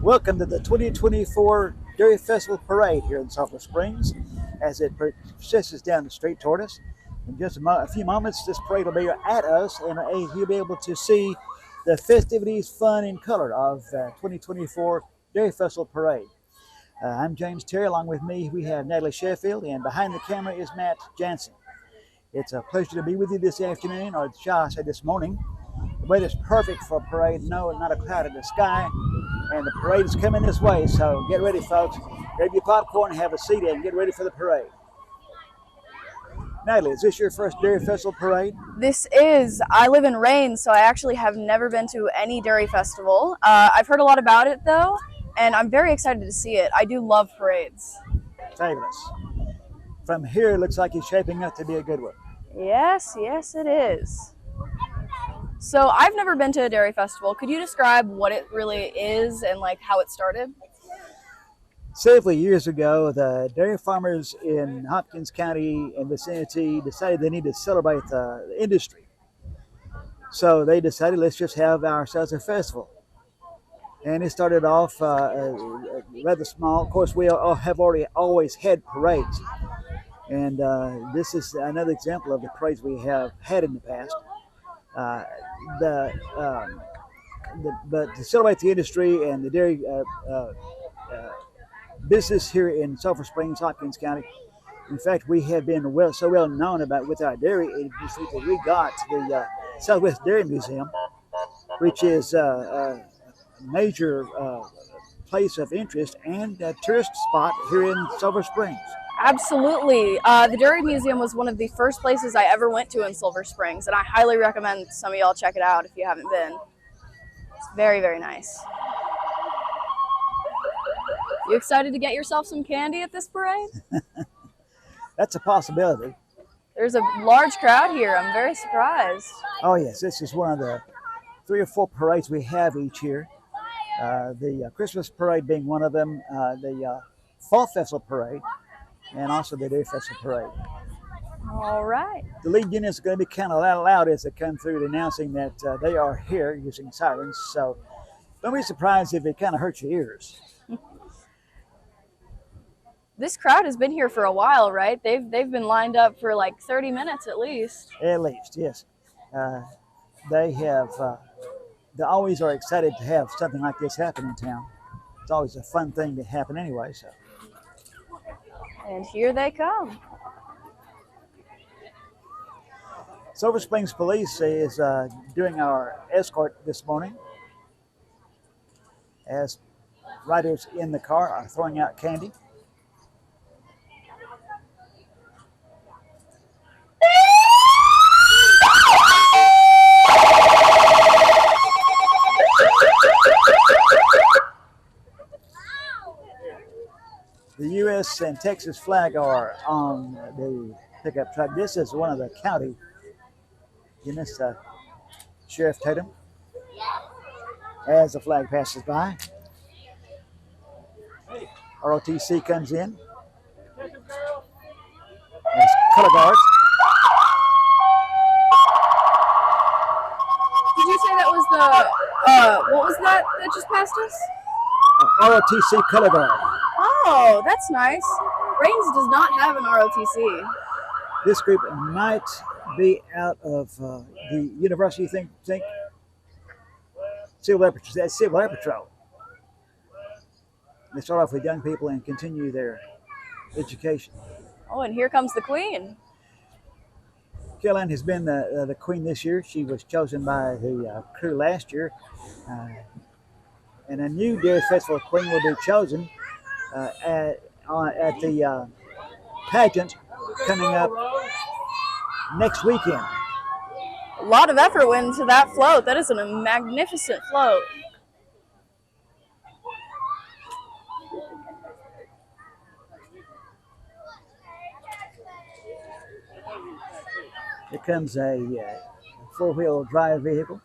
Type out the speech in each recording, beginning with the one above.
Welcome to the 2024 Dairy Festival Parade here in Sulphur Springs as it persists down the street toward us. In just a few moments, this parade will be at us, and you'll be able to see the festivities, fun, and color of 2024 Dairy Festival Parade. I'm James Terry. Along with me, we have Nataleigh Sheffield, and behind the camera is Matt Jansen. It's a pleasure to be with you this afternoon, or shall I say this morning. The weather's perfect for a parade. No, not a cloud in the sky. And the parade is coming this way, so get ready, folks. Grab your popcorn, have a seat, and get ready for the parade. Nataleigh, is this your first Dairy Festival parade? This is. I live in Rain, so I actually have never been to any dairy festival. I've heard a lot about it, though, and I'm very excited to see it. I do love parades. Fabulous. From here, it looks like it's shaping up to be a good one. Yes, it is. So I've never been to a dairy festival. Could you describe what it really is and like how it started? Several years ago, the dairy farmers in Hopkins County and vicinity decided they need to celebrate the industry. So they decided, let's just have ourselves a festival. And it started off rather small. Of course, we have always had parades. And this is another example of the parades we have had in the past. But to celebrate the industry and the dairy business here in Sulphur Springs, Hopkins County. In fact, we have been so well known about with our dairy industry that we got the Southwest Dairy Museum, which is a major place of interest and a tourist spot here in Sulphur Springs. Absolutely. The Dairy Museum was one of the first places I ever went to in Sulphur Springs, and I highly recommend some of y'all check it out if you haven't been. It's very, very nice. You excited to get yourself some candy at this parade? That's a possibility. There's a large crowd here. I'm very surprised. Oh, yes. This is one of the 3 or 4 parades we have each year. The Christmas parade being one of them, the Fall Festival parade, and also the Dairy Festival parade. All right. The lead units are going to be kind of loud as they come through, announcing that they are here using sirens. So don't be surprised if it kind of hurts your ears. This crowd has been here for a while, right? They've been lined up for like 30 minutes at least. At least, yes. They're always are excited to have something like this happen in town. It's always a fun thing to happen anyway. So. And here they come. Sulphur Springs Police is doing our escort this morning as riders in the car are throwing out candy. The U.S. and Texas flag are on the pickup truck. This is one of the county units, Sheriff Tatum, as the flag passes by. ROTC comes in as color guards. Did you say that was the, what was that just passed us? ROTC color guard. Oh, that's nice. Rains does not have an ROTC. This group might be out of the university, think? Civil Air Patrol. That's Civil Air Patrol. They start off with young people and continue their education. Oh, and here comes the Queen. Caroline has been the Queen this year. She was chosen by the crew last year. And a new Dairy Festival Queen will be chosen at the pageant coming up next weekend. A lot of effort went into that float. That is a magnificent float. Here comes a four-wheel drive vehicle.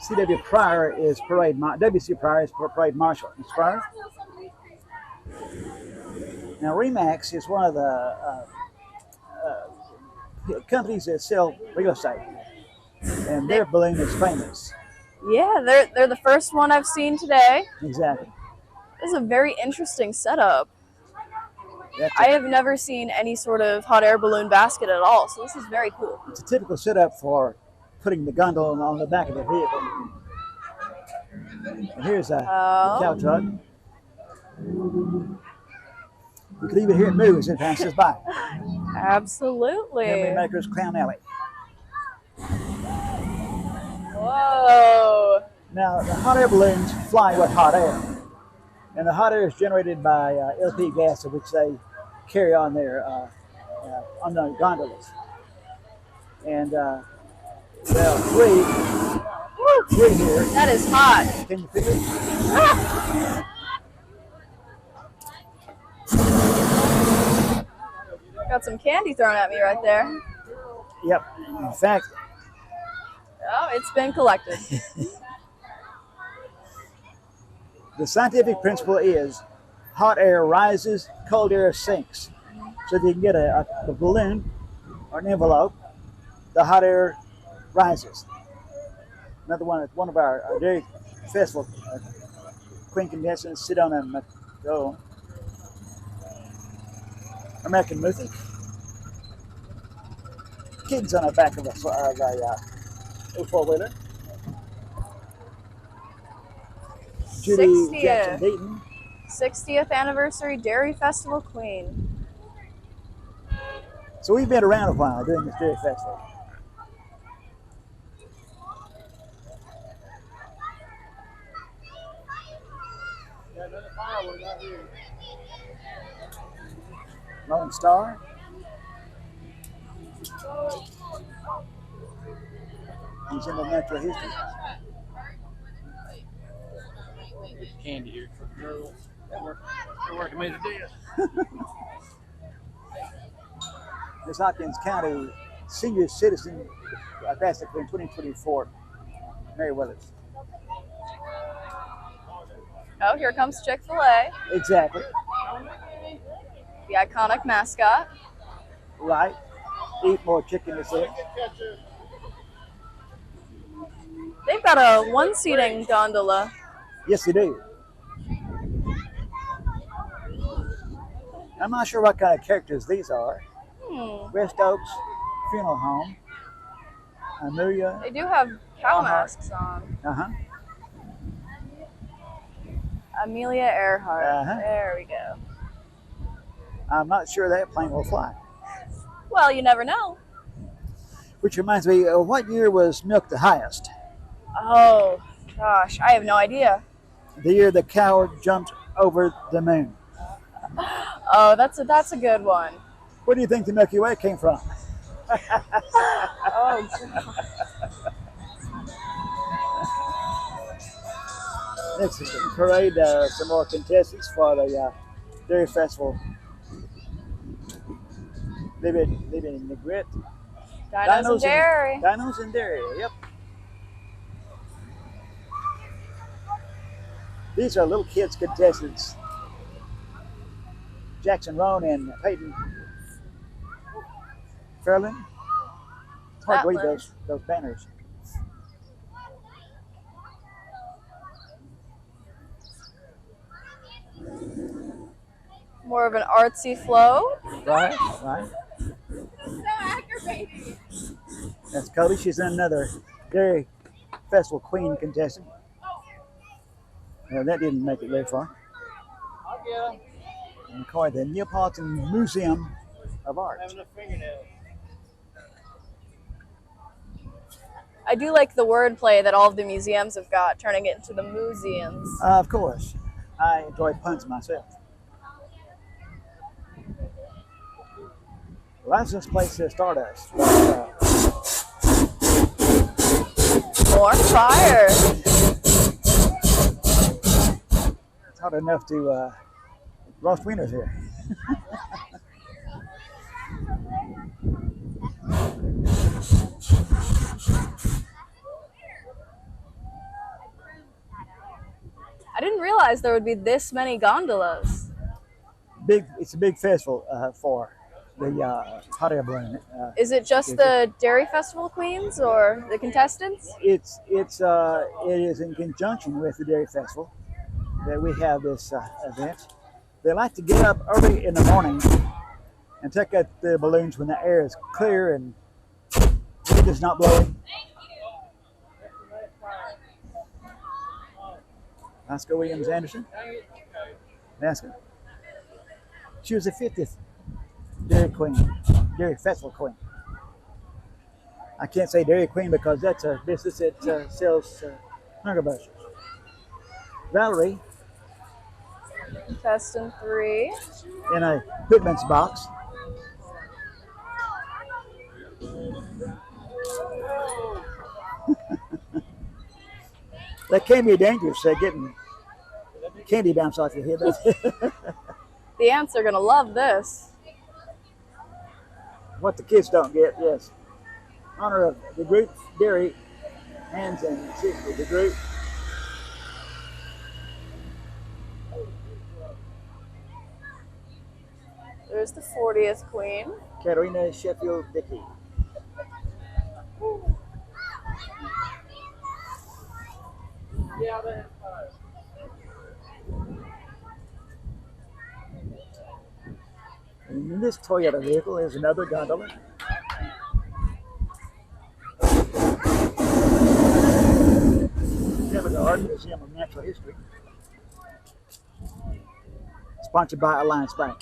C.W. Pryor is W.C. Pryor is parade marshal. Ms. Pryor? Now, Remax is one of the companies that sell real estate. And their balloon is famous. Yeah, they're the first one I've seen today. Exactly. This is a very interesting setup. That's I have never seen any sort of hot air balloon basket at all, so this is very cool. It's a typical setup for putting the gondola on the back of the vehicle. And here's a cow truck. You can even hear it move as it passes by. Absolutely. Memory Maker's Clown Alley. Whoa. Now, the hot air balloons fly with hot air. And the hot air is generated by LP gas, which they carry on their on the gondolas. And well, three here. That is hot. Can you feel it? Got some candy thrown at me right there. Yep. In fact, Oh, it's been collected. the scientific principle is hot air rises, cold air sinks. So if you can get a balloon or an envelope, the hot air rises. Another one of our dairy festival queen contestants sit on a American movie. Kids on the back of a four-wheeler. Judy 60th. Jackson Deaton. 60th anniversary Dairy Festival Queen. So we've been around a while doing this dairy festival. Lone Star. He's in the natural history. Candy here for the girls. They're working me to death. Miss Hopkins County Senior Citizen Festival in 2024. Mary Weathers. Oh, here comes Chick-fil-A, Exactly. the iconic mascot. Right. Eat more chicken, is it? They've got a one-seating gondola. Yes, they do. I'm not sure what kind of characters these are. West Oaks Funeral Home. Amelia. They do have cow masks on. Uh-huh. Amelia Earhart. Uh-huh. There we go. I'm not sure that plane will fly. Well, you never know. Which reminds me, what year was milk the highest? Oh, gosh, I have no idea. The year the cow jumped over the moon. Oh, that's a good one. Where do you think the Milky Way came from? Oh, God. Next parade, some more contestants for the Dairy Festival. Living in the grit. Dinos and Dairy. Dinos and Dairy, yep. These are little kids contestants. Jackson Roan and Peyton Fairland. It's hard to read those banners. More of an artsy flow. Right. That's Cody. She's another Dairy Festival Queen contestant. That didn't make it very far. I'll get them. And called the Neapolitan Museum of Art. Having a fingernail. I do like the wordplay that all of the museums have got, turning it into the museums. Of course. I enjoy puns myself. License plate says Stardust. More fire. It's hard enough to roast wieners here. I didn't realize there would be this many gondolas. It's a big festival for hot air balloon. Is it just the Dairy Festival queens or the contestants? It is in conjunction with the Dairy Festival that we have this event. They like to get up early in the morning and take out the balloons when the air is clear and wind is not blowing. Oscar Williams Anderson. Oscar. She was the 50th Dairy Festival Queen. I can't say Dairy Queen because that's a business that sells hunger busters. Valerie. Contestant 3. In a Whitman's box. That can be dangerous, getting candy bounce off your head. The ants are going to love this. What the kids don't get, yes. Honor of the group, Dairy, hands and seats with the group. There's the 40th queen. Katerina Sheffield Dickey. And in this Toyota vehicle is another gondola. The Art Museum of Natural History. Sponsored by Alliance Bank.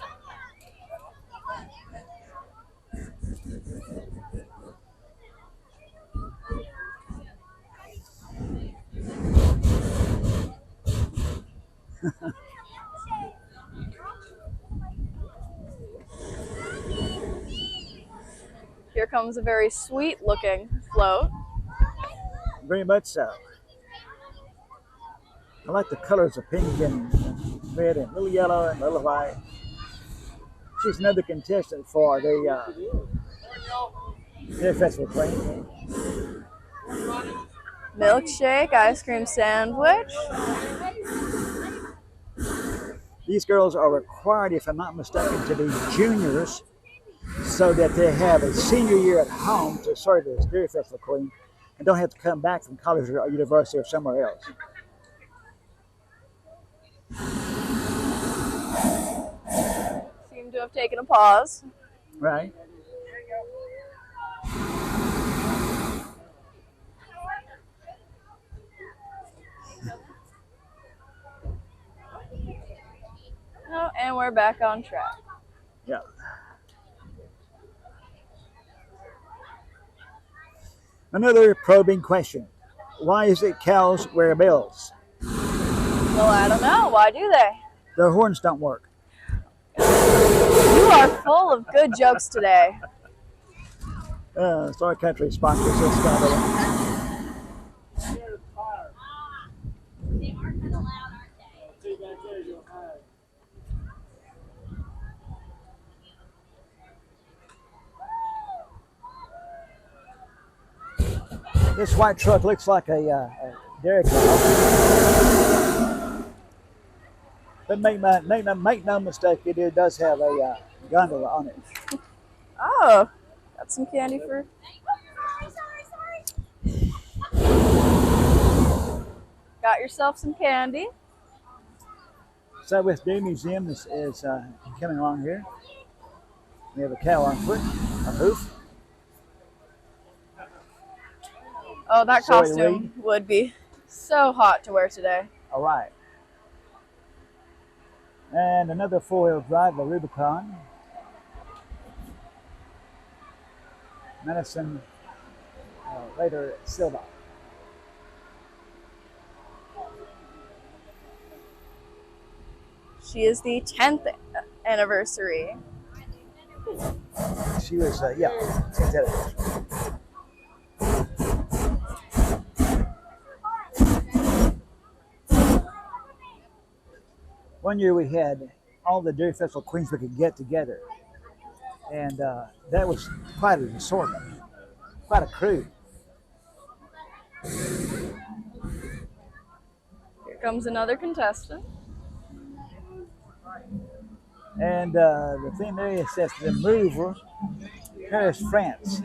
Here comes a very sweet looking float. Very much so. I like the colors of pink and red and a little yellow and a little white. She's another contestant for the Dairy Festival Queen. Milkshake, ice cream sandwich. These girls are required, if I'm not mistaken, to be juniors so that they have a senior year at home to serve as Dairy Festival Queen and don't have to come back from college or university or somewhere else. Seem to have taken a pause. Right. Oh, and we're back on track. Yeah. Another probing question. Why is it cows wear bells? Well, I don't know. Why do they? Their horns don't work. You are full of good jokes today. Star Country sponsors this gondola. They aren't allowed, aren't they? This white truck looks like a dairy cow. But make no mistake, it does have a gondola on it. Oh, got some candy for... Got yourself some candy. Southwest Dairy Museum is coming along here. We have a cow on foot, a hoof. Oh, that Soy costume weed. would be so hot to wear today. All right. And another four-wheel drive, the Rubicon. Madison, later Silva. She is the 10th anniversary. She was, yeah, 10th anniversary. One year we had all the Dairy Festival queens we could get together. And that was quite an assortment, quite a crew. Here comes another contestant. And the theme area says the Louvre, Paris, France.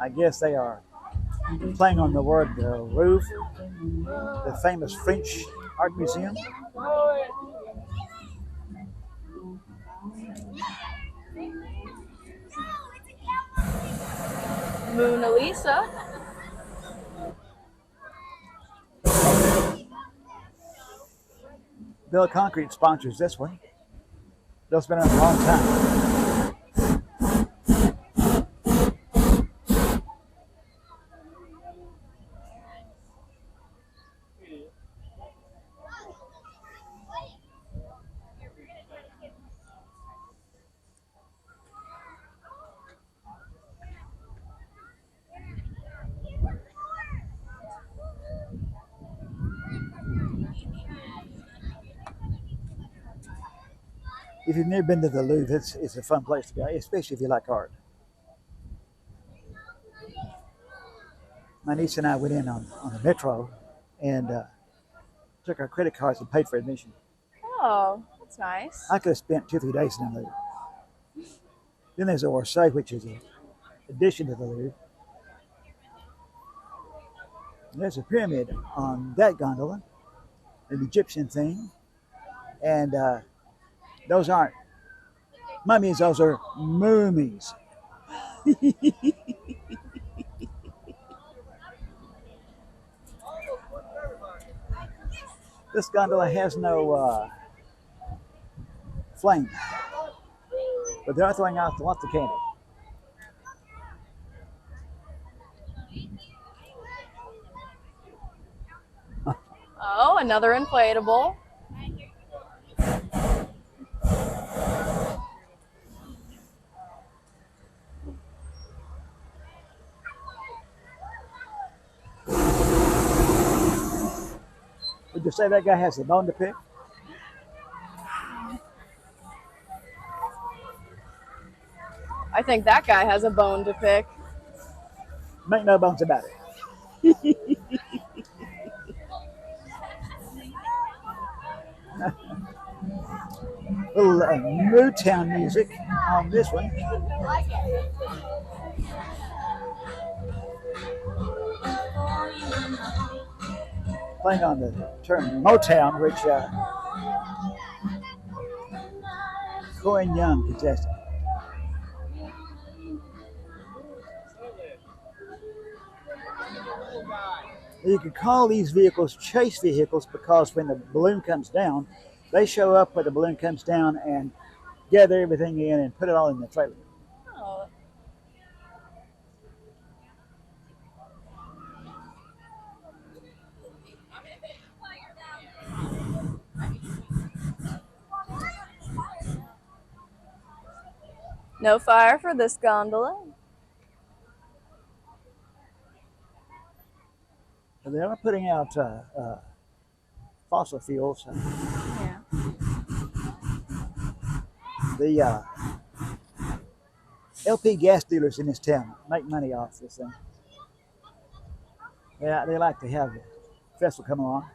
I guess they are playing on the word Louvre, the famous French art museum. Mona Lisa. Bill Concrete sponsors this one. Bill's been around a long time. If you've never been to the Louvre, it's a fun place to go, especially if you like art. My niece and I went in on the metro and took our credit cards and paid for admission. Oh, that's nice. I could have spent 2 or 3 days in the Louvre. Then there's Orsay, which is an addition to the Louvre. And there's a pyramid on that gondola, an Egyptian thing. And those aren't mummies, those are moomies. This gondola has no flame, but they are throwing out lots of candy. Oh, another inflatable. Would you say that guy has a bone to pick? I think that guy has a bone to pick. Make no bones about it. Little Motown music on this one. Playing on the term Motown, which Cohen Young contested. You can call these vehicles chase vehicles because when the balloon comes down, they show up where the balloon comes down and gather everything in and put it all in the trailer. Oh. No fire for this gondola. They are putting out fossil fuels. Yeah. The LP gas dealers in this town make money off this thing. Yeah, they like to have the festival come along.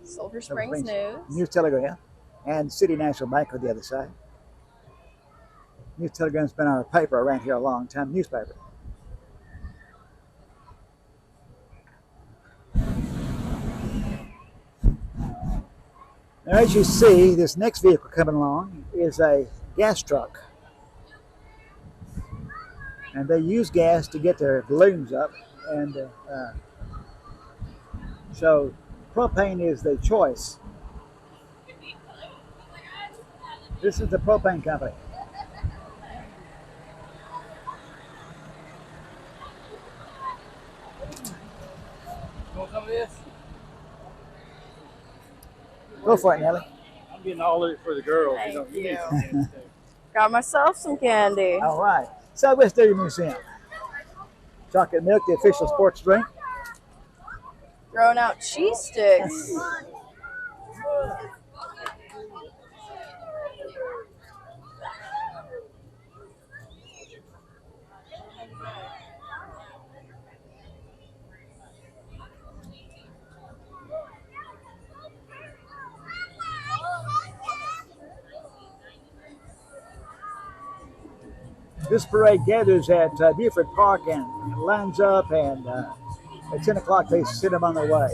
Sulphur Springs News. News Telegram and City National Bank on the other side. News Telegram's been our paper around here a long time, newspaper. Now, as you see, this next vehicle coming along is a gas truck. And they use gas to get their balloons up. And so propane is the choice. This is the propane company. You want some of this? Go for it, Nellie. I'm getting all of it for the girls. Thank You you. know, you. Got myself some candy. All right. Southwest Dairy Museum. Chocolate milk, the official sports drink. Throwing out cheese sticks. This parade gathers at Buford Park and lines up, and at 10 o'clock they send them on their way.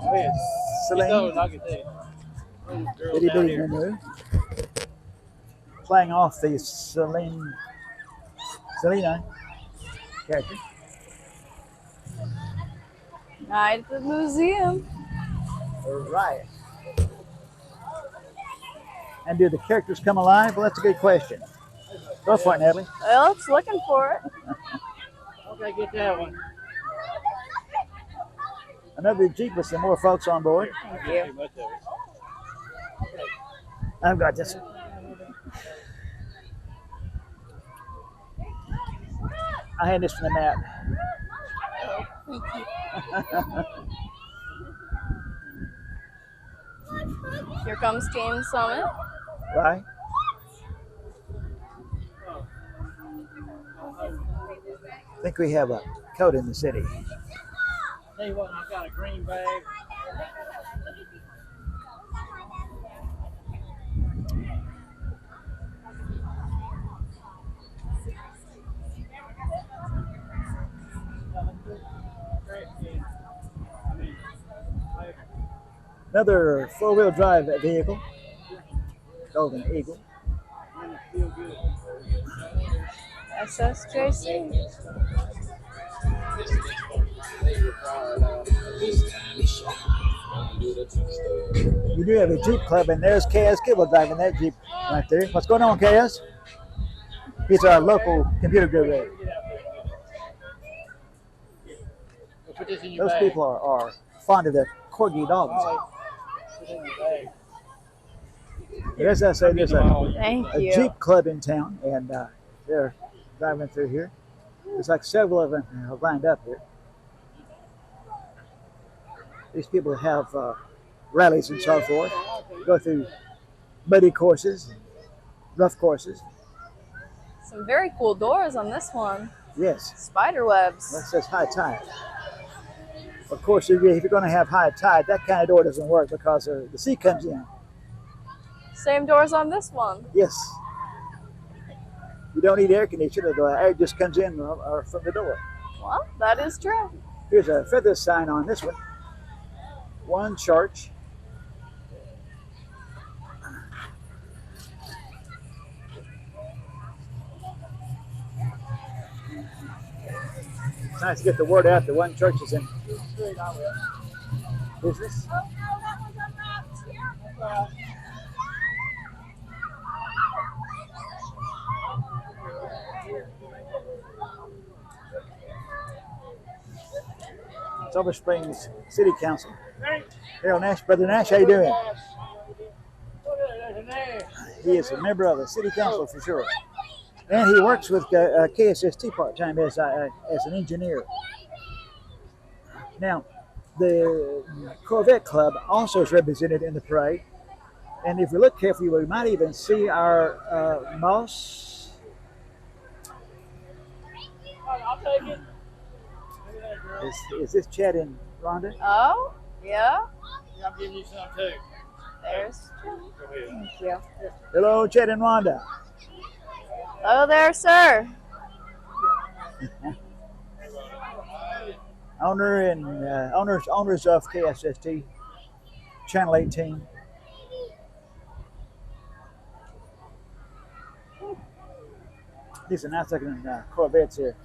Oh, yeah. Celine, Those, I can tell you. Those girls Bitty down Bitty here. Moo, playing off the Selena character. Night at the museum. All right. And do the characters come alive? Well, that's a good question. Go for it, Natalie. Well, it's looking for it. Okay, get that one. Another Jeep with some more folks on board. Thank you. Too much of it. I've got this. I had this from the map. Here comes Team Summit. Right? I think we have a code in the city. Tell you what, I got a green bag. Another four-wheel drive vehicle. Golden Eagle. SSJC. You do have a Jeep club, and there's KS Kibble driving that Jeep right there. What's going on, KS? He's our local computer guru. Put this in your Those bag. people are fond of the corgi dogs. Put it in your bag. But as I say, there's a Thank you. Jeep club in town, and they're driving through here. There's like several of them lined up here. These people have rallies and so forth, go through muddy courses, rough courses. Some very cool doors on this one. Yes, Spider webs. that says high tide. Of course, if you're going to have high tide, that kind of door doesn't work because the sea comes in. Same doors on this one. Yes. You don't need air conditioning. The air just comes in from the door. Well, that is true. Here's a feather sign on this one. One church. It's nice to get the word out that one church is in business. Sulphur Springs City Council. Harold Nash, Brother Nash, how you doing? He is a member of the City Council for sure. And he works with KSST part-time as an engineer. Now, the Corvette Club also is represented in the parade. And if we look carefully, we might even see our Moss. I'll take it. Is this Chad and Rhonda? Oh, yeah. Yeah, I'm giving you some too. There's. Go ahead. Thank you. Hello, Chad and Rhonda. Hello there, sir. Owners of KSST, Channel 18. These are nice looking Corvettes here.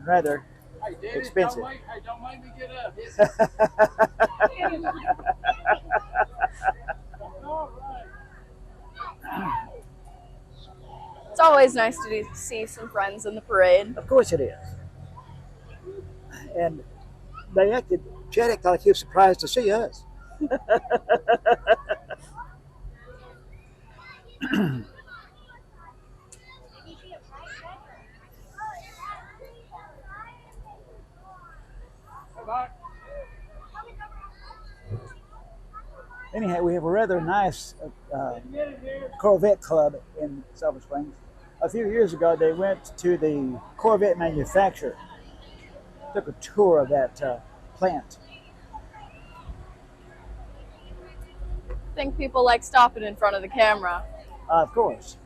Rather Hey, David, expensive. Don't make me get up. All right. It's always nice to see some friends in the parade. Of course it is. And Chad acted like he was surprised to see us. Anyhow, we have a rather nice Corvette club in Sulphur Springs. A few years ago, they went to the Corvette manufacturer, took a tour of that plant. think people like stopping in front of the camera. Of course.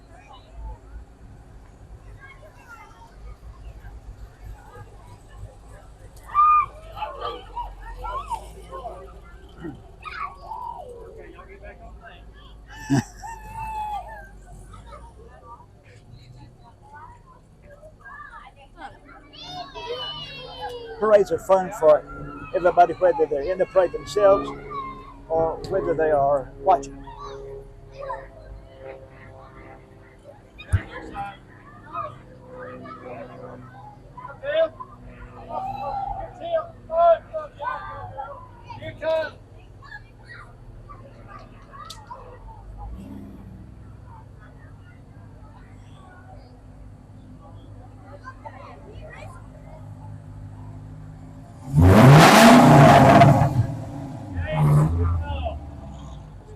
Parades are fun for everybody, whether they're in the parade themselves or whether they are watching.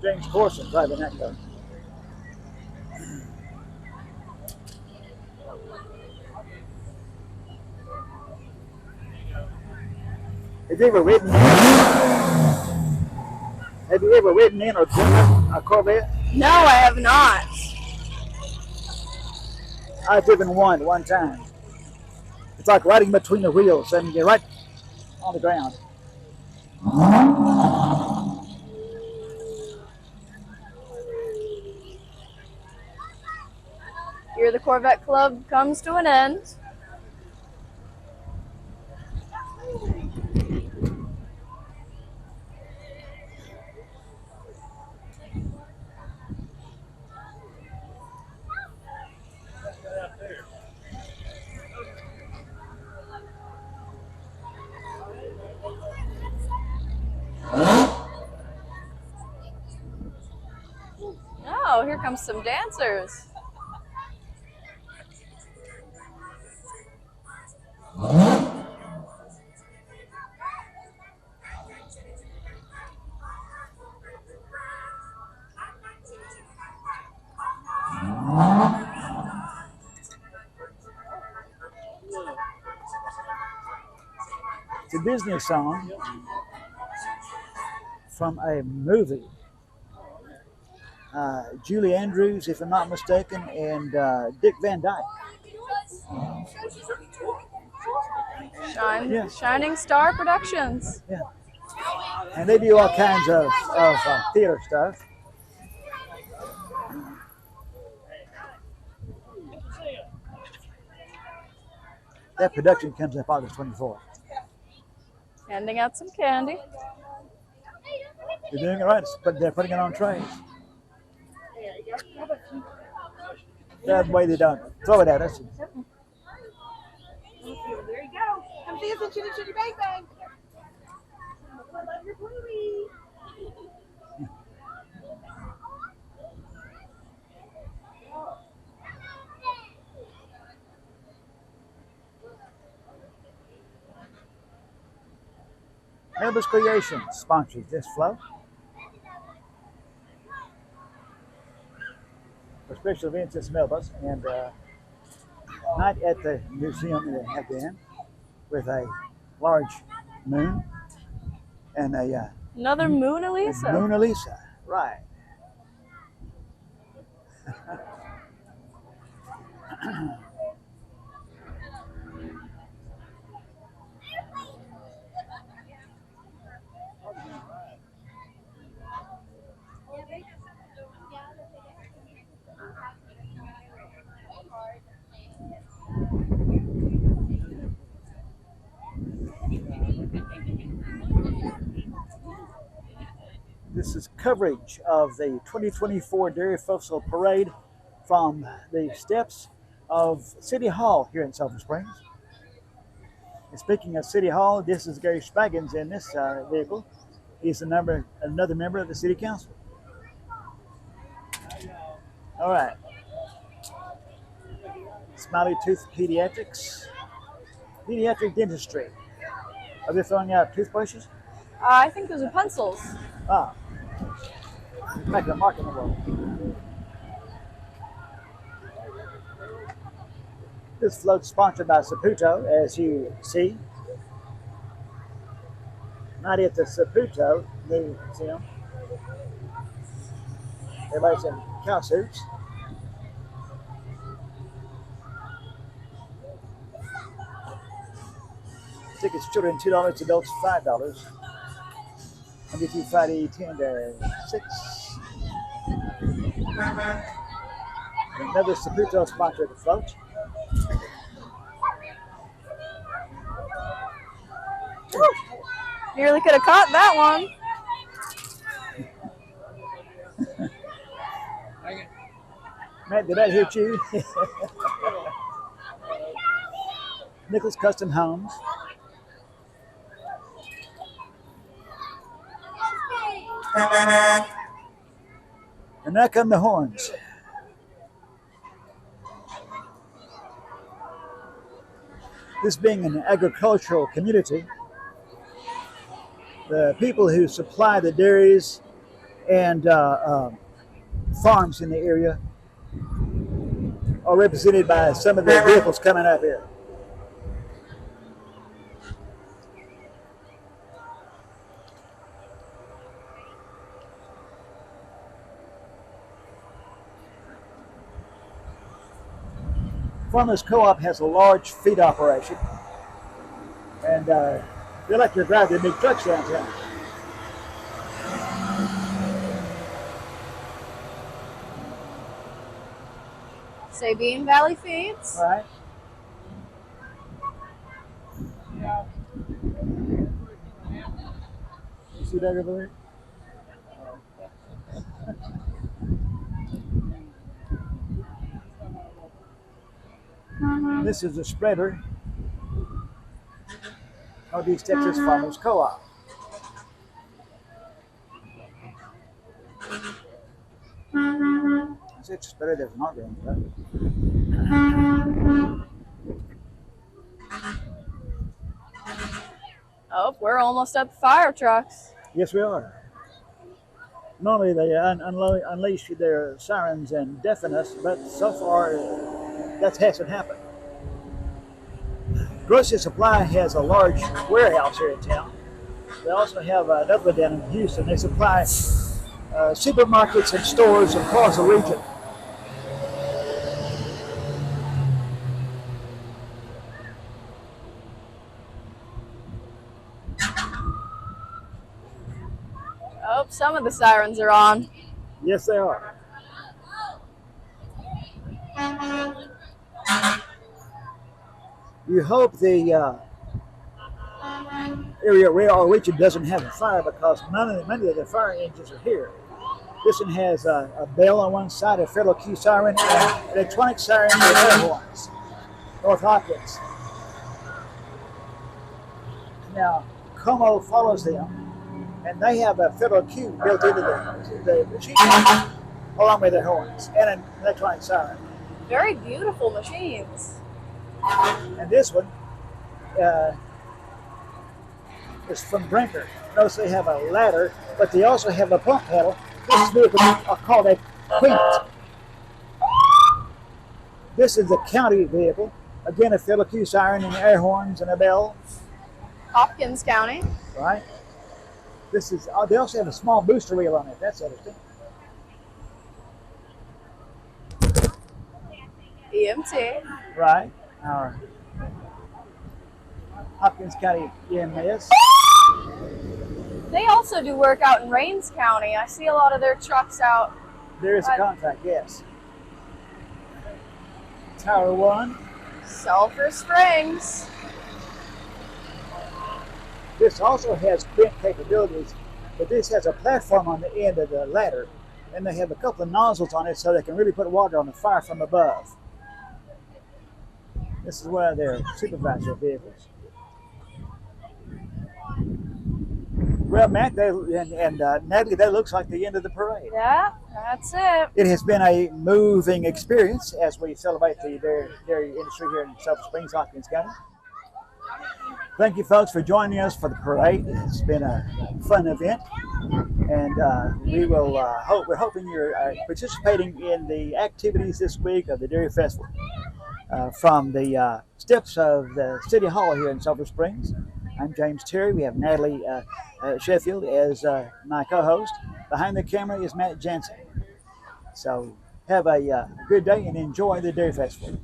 James Corson driving that car. Have you ever ridden in? Have you ever ridden in or driven a Corvette? No, I have not. I've driven one time. It's like riding between the wheels and you're right on the ground. Here the Corvette Club comes to an end. Oh, here comes some dancers. It's a Disney song from a movie. Julie Andrews, if I'm not mistaken, and Dick Van Dyke. Shining Star Productions. Yeah. And they do all kinds of theater stuff. That production comes up August 24th. Handing out some candy. They're doing it right, but they're putting it on trays. That way they don't throw it at us. There you go. Come see us in Chitty Chitty Bang Bang. I love your bluey. Melba's Creations sponsors this flow. For special events, it's Melba's, and night at the museum they have been with a large moon and a Another Mona Lisa. Mona Lisa, right. This is coverage of the 2024 Dairy Festival Parade from the steps of City Hall here in Sulphur Springs. And speaking of City Hall, this is Gary Spaggins in this vehicle. He's another member of the City Council. All right. Smiley Tooth Pediatrics. Pediatric Dentistry. Are they throwing out toothbrushes? I think those are pencils. Ah. Making a mark in the wall. This float's sponsored by Saputo, as you see. Not at the Saputo Museum. Everybody's in cow suits. Tickets, children $2, adults $5. Monday through Friday, 10 to 6. Another Saputo sponsor at the float. Nearly could have caught that one. Matt, did that hit you? Nicholas Custom Homes. And now come the horns. This being an agricultural community, the people who supply the dairies and farms in the area are represented by some of the vehicles coming up here. Farmers Co-op has a large feed operation, and they like to drive their big trucks downtown. Sabine Valley Feeds. Right? You see that over there? This is a spreader of East Texas Farmers Co-op. It's a spreader, there's not room for that. Oh, we're almost at the fire trucks. Yes, we are. Normally they unleash their sirens and deafen us, but so far that hasn't happened. Grocery Supply has a large warehouse here in town. They also have another one down in Houston. They supply supermarkets and stores across the region. Oh, some of the sirens are on. Yes, they are. You hope the area we are reaching doesn't have a fire because many of the fire engines are here. This one has a bell on one side, a Federal Key siren, and electronic siren with air horns. North Hopkins. Now, Como follows them, and they have a Federal Q built into the machine, along with their horns and an electronic siren. Very beautiful machines. And this one is from Brinker. Notice they have a ladder, but they also have a pump pedal. This vehicle are called a Quint. This is the county vehicle. Again, a Federal Q siren and air horns and a bell. Hopkins County. Right. This is. They also have a small booster wheel on it. That's interesting. EMT. Right. Our Hopkins County EMS. They also do work out in Rains County. I see a lot of their trucks out. There is a contract, yes. Tower 1. Sulphur Springs. This also has print capabilities, but this has a platform on the end of the ladder, and they have a couple of nozzles on it so they can really put water on the fire from above. This is one of their supervisor vehicles. Well, Matt and Natalie, that looks like the end of the parade. Yeah, that's it. It has been a moving experience as we celebrate the dairy industry here in Sulphur Springs, Hopkins County. Thank you, folks, for joining us for the parade. It's been a fun event, and we're hoping you're participating in the activities this week of the Dairy Festival from the steps of the City Hall here in Sulphur Springs. I'm James Terry. We have Nataleigh Sheffield as my co-host. Behind the camera is Matt Jensen. So have a good day and enjoy the Dairy Festival.